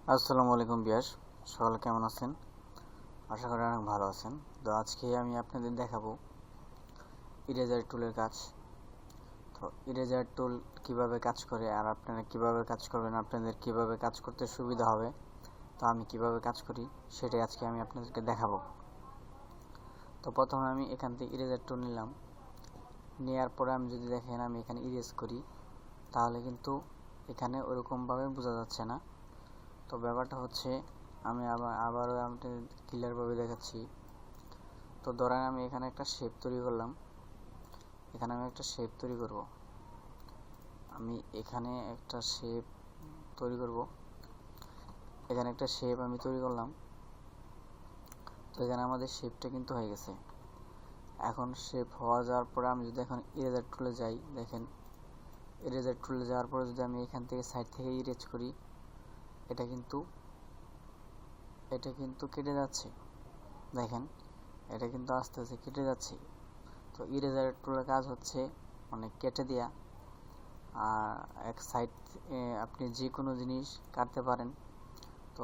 আসসালামু আলাইকুম বিয়াস, সকালে কেমন আছেন? আশা করি অনেক ভালো আছেন। তো আজকে আমি আপনাদের দেখাবো ইরেজার টুলের কাজ। তো ইরেজার টুল কিভাবে কাজ করে আর আপনারা কিভাবে কাজ করবেন, আপনাদের কিভাবে কাজ করতে সুবিধা হবে, তো আমি কিভাবে কাজ করি সেটাই আজকে আমি আপনাদেরকে দেখাবো। তো প্রথমে আমি এখান থেকে ইরেজার টুল নিলাম। নেওয়ার পরে আমি যদি দেখেন আমি এখানে ইরেজ করি, তাহলে কিন্তু এখানে ওরকমভাবে বোঝা যাচ্ছে না। তো ব্যাপারটা হচ্ছে, আমি আবারও আপনাদের ক্লিয়ারভাবে দেখাচ্ছি। তো ধরেন আমি এখানে একটা শেপ তৈরি করলাম। এখানে আমি একটা শেপ তৈরি করব। আমি এখানে একটা শেপ তৈরি করব। এখানে একটা শেপ আমি তৈরি করলাম। তো এখানে আমাদের শেপটা কিন্তু হয়ে গেছে। এখন শেপ হওয়া যাওয়ার পরে আমি যদি এখন ইরেজার টুলে যাই, দেখেন ইরেজার টুলে যাওয়ার পরে যদি আমি এখান থেকে সাইড থেকে ইরেজ করি, এটা কিন্তু কেটে যাচ্ছে। দেখেন এটা কিন্তু আস্তে আস্তে কেটে যাচ্ছে। তো ইরেজার টুলের কাজ হচ্ছে মানে কেটে দেয়া। আর এক সাইড আপনি যে কোনো জিনিস কাটতে পারেন। তো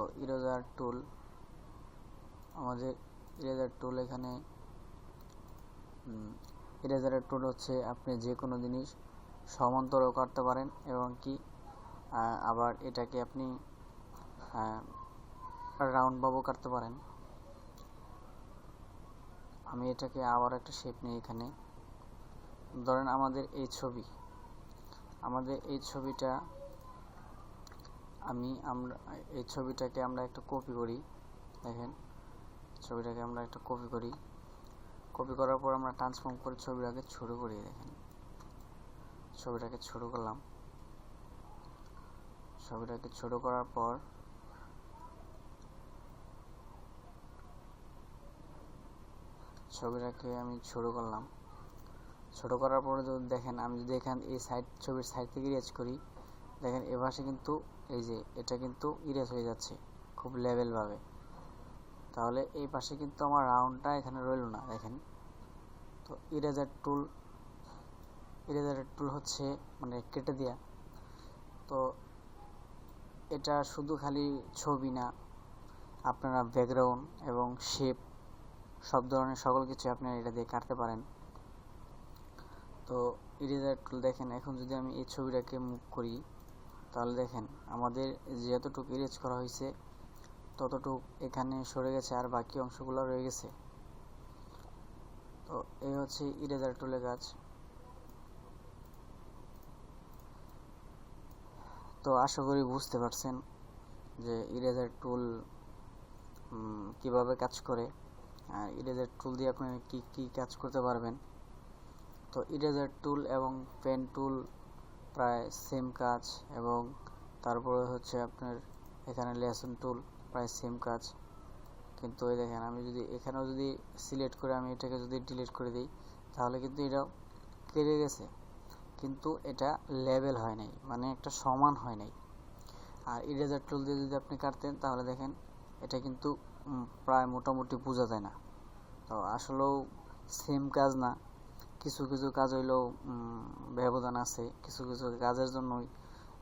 আমাদের ইরেজার টুল এখানে ইরেজারের টুল হচ্ছে আপনি যে কোনো জিনিস সমান্তরাল করতে পারেন এবং কি আবার এটাকে আপনি রাউন্ড ভাবেও কাটতে পারেন। আমি এটাকে আবার একটা শেপ নিই। এখানে ধরেন আমাদের এই ছবিটা এই ছবিটাকে আমরা একটা কপি করি। দেখেন ছবিটাকে আমরা একটা কপি করার পর আমরা ট্রান্সফর্ম করে ছবিটাকে ছোট করি। দেখেন ছবিটাকে ছোট করলাম। ছবিটাকে ছোট করার পর ছবিটাকে আমি ছোট করলাম। ছোট করার পরে যদি দেখেন, আমি যদি এখান এই ছবির সাইড থেকে ইরেজ করি, দেখেন এ পাশে কিন্তু এই যে এটা কিন্তু ইরেজ হয়ে যাচ্ছে খুব লেভেলভাবে। তাহলে এই পাশে কিন্তু আমার রাউন্ডটা এখানে রইল না। দেখেন তো ইরেজার টুল হচ্ছে মানে কেটে দেয়া। তো এটা শুধু খালি ছবি না, আপনারা ব্যাকগ্রাউন্ড এবং শেপ সব ধরনের সকল কিছু আপনারা এটা দিয়ে কাটতে পারেন। তো ইরেজার টুল দেখেন, এখন যদি আমি এই ছবিটাকে মুভ করি, তাহলে দেখেন আমাদের যতটুকু ইরেজ করা হয়েছে ততটুকু এখানে সরে গেছে আর বাকি অংশগুলো রয়ে গেছে। তো এই হচ্ছে ইরেজার টুলের কাজ। তো আশা করি বুঝতে পারছেন যে ইরেজার টুল কিভাবে কাজ করে আর ইরেজার টুল দিয়ে আপনি কি কি কাজ করতে পারবেন। তো ইরেজার টুল এবং পেন টুল প্রায় সেম কাজ, এবং তারপরে হচ্ছে আপনার এখানে লেসন টুল প্রায় সেম কাজ। কিন্তু এই দেখেন আমি যদি এখানেও যদি সিলেক্ট করে আমি এটাকে যদি ডিলিট করে দিই, তাহলে কিন্তু এটাও কেটে গেছে, কিন্তু এটা লেভেল হয় নাই, মানে একটা সমান হয় নাই। আর ইরেজার টুল দিয়ে যদি আপনি কাটতেন, তাহলে দেখেন এটা কিন্তু প্রায় মোটামুটি বোঝা যায় না। তো আসলেও সেম কাজ না, কিছু কিছু কাজ হইলেও ব্যবধান আছে। কিছু কিছু কাজের জন্যই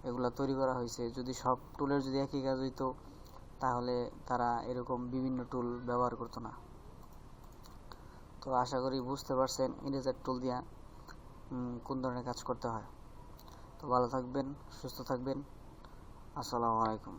এগুলা তৈরি করা হয়েছে। যদি সব টুলের যদি একই কাজ হইতো, তাহলে তারা এরকম বিভিন্ন টুল ব্যবহার করতো না। তো আশা করি বুঝতে পারছেন ইরেজার টুল দিয়া কোন ধরনের কাজ করতে হয়। তো ভালো থাকবেন, সুস্থ থাকবেন। আসসালামু আলাইকুম।